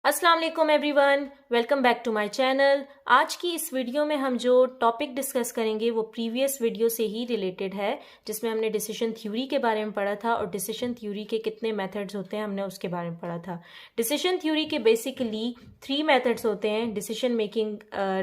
अस्सलाम वालेकुम everyone, welcome back to my channel. आज की इस वीडियो में हम जो टॉपिक डिस्कस करेंगे वो प्रीवियस वीडियो से ही रिलेटेड है, जिसमें हमने डिसीजन थ्योरी के बारे में पढ़ा था और डिसीजन थ्योरी के कितने मेथड्स होते हैं हमने उसके बारे में पढ़ा था। डिसीजन थ्योरी के बेसिकली 3 मेथड्स होते हैं: decision making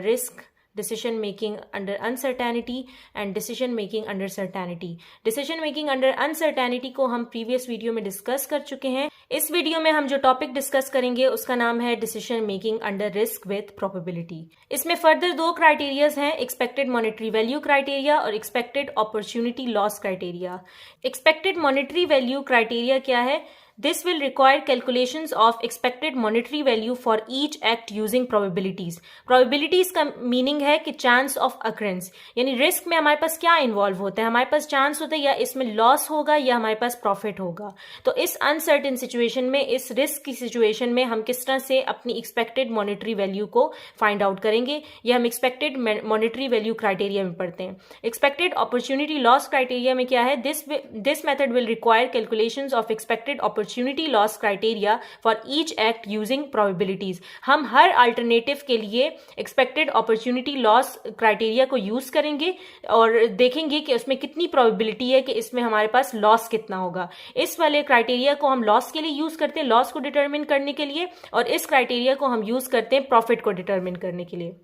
risk, decision making under uncertainty and decision making under certainty। decision making under uncertainty को हम प्रीवियस वीडियो में डिस्कस कर चुके हैं। इस वीडियो में हम जो टॉपिक डिस्कस करेंगे उसका नाम है decision making under risk with probability. इसमें फर्दर 2 क्राइटेरियाज हैं, एक्सपेक्टेड मॉनेटरी वैल्यू क्राइटेरिया और expected opportunity loss criteria. Expected monetary value criteria क्या है? This will require calculations of expected monetary value for each act using probabilities। probabilities का meaning है कि chance of occurrence, यानी risk में हमारे पास क्या इन्वॉल्व होता है, हमारे पास चांस होता है या इसमें लॉस होगा या हमारे पास प्रॉफिट होगा। तो इस अनसर्टेन सिचुएशन में, इस रिस्क की सिचुएशन में हम किस तरह से अपनी एक्सपेक्टेड मॉनेटरी वैल्यू को फाइंड आउट करेंगे, यह हम एक्सपेक्टेड मॉनेटरी वैल्यू क्राइटेरिया में पढ़ते हैं। एक्सपेक्टेड अपॉर्चुनिटी लॉस क्राइटेरिया में क्या है? This method will require calculations of expected opportunity loss criteria for each act using probabilities. हम हर अल्टरनेटिव के लिए एक्सपेक्टेड अपॉर्चुनिटी लॉस क्राइटेरिया को यूज करेंगे और देखेंगे कि उसमें कितनी प्रोबेबिलिटी है कि इसमें हमारे पास लॉस कितना होगा। इस वाले क्राइटेरिया को हम लॉस के लिए यूज करते हैं, लॉस को डिटरमिन करने के लिए, और इस क्राइटेरिया को हम यूज करते हैं प्रॉफिट को डिटरमिन करने के लिए।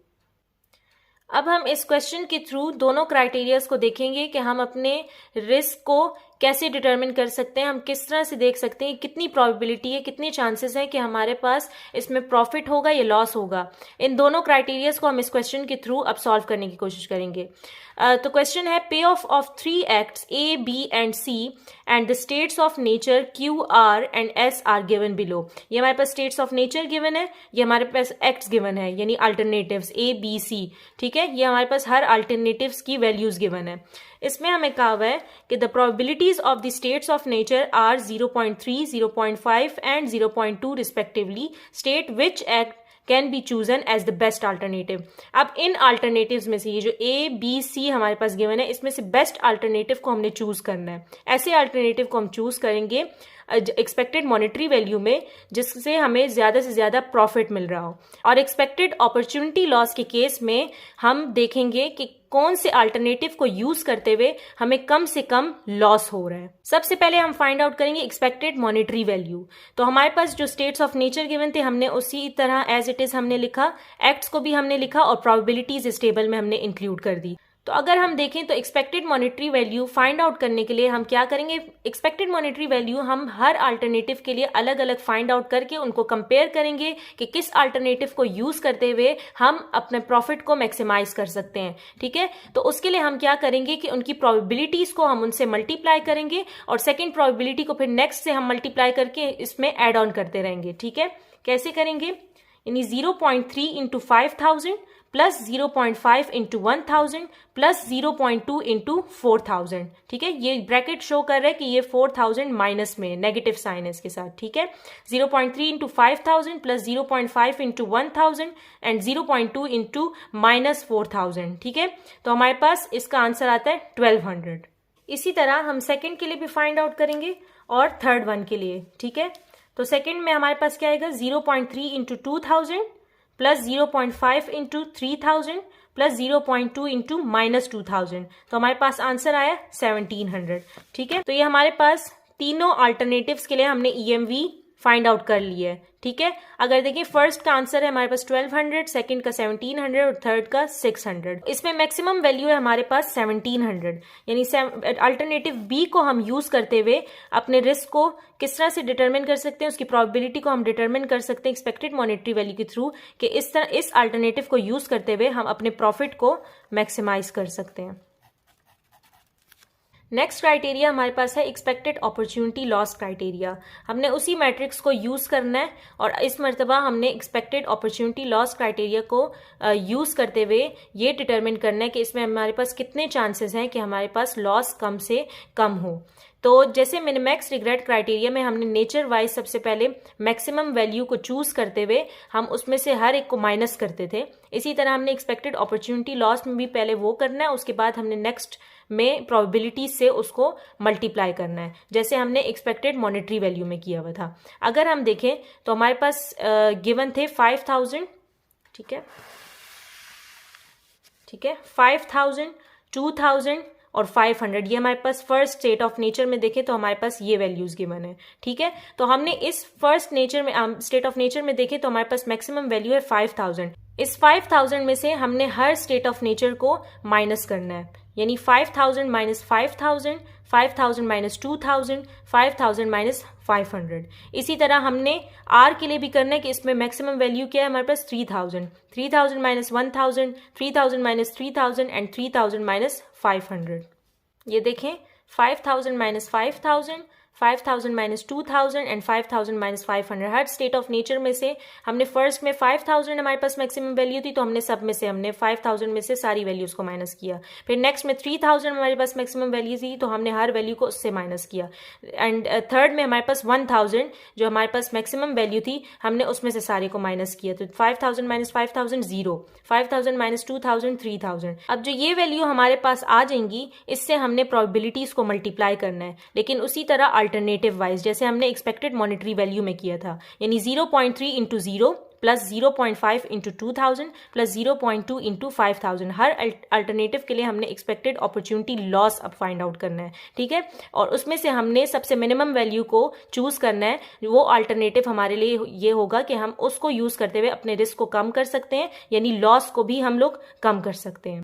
अब हम इस क्वेश्चन के थ्रू दोनों क्राइटेरियाज को देखेंगे कि हम अपने रिस्क को कैसे डिटरमिन कर सकते हैं, हम किस तरह से देख सकते हैं कितनी प्रोबेबिलिटी है, कितने चांसेस हैं कि हमारे पास इसमें प्रॉफिट होगा या लॉस होगा। इन दोनों क्राइटेरियाज को हम इस क्वेश्चन के थ्रू अब सॉल्व करने की कोशिश करेंगे। तो क्वेश्चन है, payoff 3 acts A, B and C and the states of nature Q, R and S are given below. ये हमारे पास स्टेट्स ऑफ नेचर गिवन है, ये हमारे पास एक्ट्स गिवन है, यानी अल्टरनेटिव्स ए बी सी। ठीक है, ये हमारे पास हर अल्टरनेटिव्स की वैल्यूज गिवन है। इसमें हमें कहा हुआ है कि the probabilities of the states of nature are 0.3, 0.5 and 0.2 respectively. State which act can be chosen as the best alternative. अब इन अल्टरनेटिव्स में से ये जो ए बी सी हमारे पास गिवन है, इसमें से बेस्ट अल्टरनेटिव को हमने चूज करना है। ऐसे अल्टरनेटिव को हम चूज करेंगे एक्सपेक्टेड मॉनेटरी वैल्यू में जिससे हमें ज्यादा से ज्यादा प्रॉफिट मिल रहा हो, और एक्सपेक्टेड अपॉर्चुनिटी लॉस के केस में हम देखेंगे कि कौन से अल्टरनेटिव को यूज करते हुए हमें कम से कम लॉस हो रहा है। सबसे पहले हम फाइंड आउट करेंगे एक्सपेक्टेड मॉनेटरी वैल्यू। तो हमारे पास जो स्टेट्स ऑफ नेचर गिवन थे हमने उसी तरह एज इट इज हमने लिखा, एक्ट्स को भी हमने लिखा और प्रोबेबिलिटीज इस टेबल में हमने इंक्लूड कर दी। तो अगर हम देखें तो expected monetary value find out करने के लिए हम क्या करेंगे, एक्सपेक्टेड मॉनेटरी वैल्यू हम हर अल्टरनेटिव के लिए अलग अलग फाइंड आउट करके उनको कंपेयर करेंगे कि किस अल्टरनेटिव को यूज करते हुए हम अपने प्रॉफिट को मैक्सिमाइज कर सकते हैं। ठीक है, तो उसके लिए हम क्या करेंगे कि उनकी प्रोबेबिलिटीज को हम उनसे मल्टीप्लाई करेंगे और सेकेंड प्रोबेबिलिटी को फिर नेक्स्ट से हम मल्टीप्लाई करके इसमें एड ऑन करते रहेंगे। ठीक है, कैसे करेंगे, यानी 0.3 into 5000 plus 0.5 into 1000 plus 0.2 into 4000। ठीक है, ये ब्रैकेट शो कर रहा है कि ये 4000 माइनस में, नेगेटिव साइन है इसके साथ। ठीक है, 0.3 into 5000 plus 0.5 into 1000 and 0.2 into minus 4000। ठीक है, तो हमारे पास इसका आंसर आता है 1200। इसी तरह हम सेकेंड के लिए भी फाइंड आउट करेंगे और थर्ड वन के लिए। ठीक है, तो सेकेंड में हमारे पास क्या आएगा, 0.3 into 2000 plus 0.5 into 3000 plus 0.2 into minus 2000। तो हमारे पास आंसर आया 1700। ठीक है, तो ये हमारे पास तीनों अल्टरनेटिव्स के लिए हमने EMV फाइंड आउट कर लिया है। ठीक है, अगर देखिए फर्स्ट का आंसर है हमारे पास 1200, सेकंड का 1700 और थर्ड का 600। इसमें मैक्सिमम वैल्यू है हमारे पास 1700, यानी अल्टरनेटिव बी को हम यूज करते हुए अपने रिस्क को किस तरह से डिटरमिन कर सकते हैं, उसकी प्रोबेबिलिटी को हम डिटरमिन कर सकते हैं एक्सपेक्टेड मॉनेटरी वैल्यू के थ्रू, कि इस तरह इस अल्टरनेटिव को यूज करते हुए हम अपने प्रॉफिट को मैक्सिमाइज कर सकते हैं। नेक्स्ट क्राइटेरिया हमारे पास है एक्सपेक्टेड अपॉर्चुनिटी लॉस क्राइटेरिया। हमने उसी मैट्रिक्स को यूज करना है और इस मर्तबा हमने एक्सपेक्टेड अपॉर्चुनिटी लॉस क्राइटेरिया को यूज करते हुए ये डिटरमिन करना है कि इसमें हमारे पास कितने चांसेस हैं कि हमारे पास लॉस कम से कम हो। तो जैसे मिनिमैक्स रिग्रेट क्राइटेरिया में हमने नेचर वाइज सबसे पहले मैक्सिमम वैल्यू को चूज करते हुए हम उसमें से हर एक को माइनस करते थे, इसी तरह हमने एक्सपेक्टेड अपॉर्चुनिटी लॉस में भी पहले वो करना है, उसके बाद हमने नेक्स्ट में प्रोबेबिलिटी से उसको मल्टीप्लाई करना है, जैसे हमने एक्सपेक्टेड मॉनेटरी वैल्यू में किया हुआ था। अगर हम देखें तो हमारे पास गिवन थे 5000, ठीक है 5000, 2000 और 500, ये हमारे पास फर्स्ट स्टेट ऑफ नेचर में देखें तो हमारे पास ये वैल्यूज गिवन है। ठीक है, तो हमने इस फर्स्ट नेचर में स्टेट ऑफ नेचर में देखें तो हमारे पास मैक्सिमम वैल्यू है 5000। इस 5000 में से हमने हर स्टेट ऑफ नेचर को माइनस करना है, यानी 5000 माइनस 5000, 5000 माइनस 2000, 5000 माइनस 500। इसी तरह हमने आर के लिए भी करना है कि इसमें मैक्सिमम वैल्यू क्या है हमारे पास 3000, 3000 माइनस 1000, 3000 माइनस 3000 एंड 3000 माइनस 500। ये देखें 5000 minus 5000, 5000 minus 2000 and 5000 minus 500। Her state of nature में से हमने फर्स्ट में 5000 हमारे पास मैक्सिमम वैल्यू थी, तो हमने सब में से हमने 5000 में से सारी वैल्यूज को माइनस किया। फिर नेक्स्ट में 3000 हमारे पास मैक्सिमम वैल्यू थी, तो हमने हर वैल्यू को उससे माइनस किया। एंड थर्ड में हमारे पास 1000 जो हमारे पास मैक्सिमम वैल्यू थी, हमने उसमें से सारे को माइनस किया। तो 5000 माइनस 5000 0, 5000 माइनस 2000 3000। अब जो ये वैल्यू हमारे पास आ जाएंगी, इससे हमने प्रोबेबिलिटीज को मल्टीप्लाई करना है, लेकिन उसी तरह अल्टरनेटिव वाइज जैसे हमने एक्सपेक्टेड मॉनेटरी वैल्यू में किया था, यानी 0.3 into 0 plus 0.5 into 2000 plus 0.2 into 5000। हर अल्टरनेटिव के लिए हमने एक्सपेक्टेड अपॉर्चुनिटी लॉस अब फाइंड आउट करना है। ठीक है, और उसमें से हमने सबसे मिनिमम वैल्यू को चूज करना है। वो अल्टरनेटिव हमारे लिए ये होगा कि हम उसको यूज करते हुए अपने रिस्क को कम कर सकते हैं, यानी लॉस को भी हम लोग कम कर सकते हैं।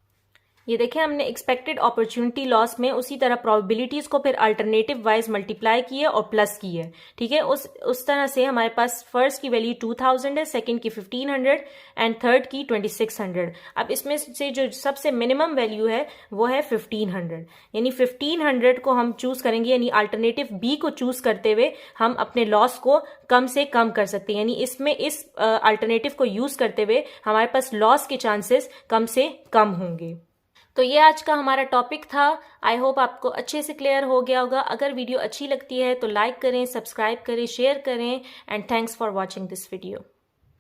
ये देखें हमने एक्सपेक्टेड अपॉर्चुनिटी लॉस में उसी तरह प्रोबेबिलिटीज को फिर अल्टरनेटिव वाइज मल्टीप्लाई किए और प्लस किए। ठीक है, उस तरह से हमारे पास फर्स्ट की वैल्यू 2000 है, सेकंड की 1500 एंड थर्ड की 2600। अब इसमें से जो सबसे मिनिमम वैल्यू है वो है 1500, यानी 1500 को हम चूज करेंगे, यानी अल्टरनेटिव बी को चूज करते हुए हम अपने लॉस को कम से कम कर सकते हैं, यानी इसमें इस अल्टरनेटिव को यूज करते हुए हमारे पास लॉस के चांसेस कम से कम होंगे। तो ये आज का हमारा टॉपिक था। आई होप आपको अच्छे से क्लियर हो गया होगा। अगर वीडियो अच्छी लगती है तो लाइक करें, सब्सक्राइब करें, शेयर करें and thanks for watching this video.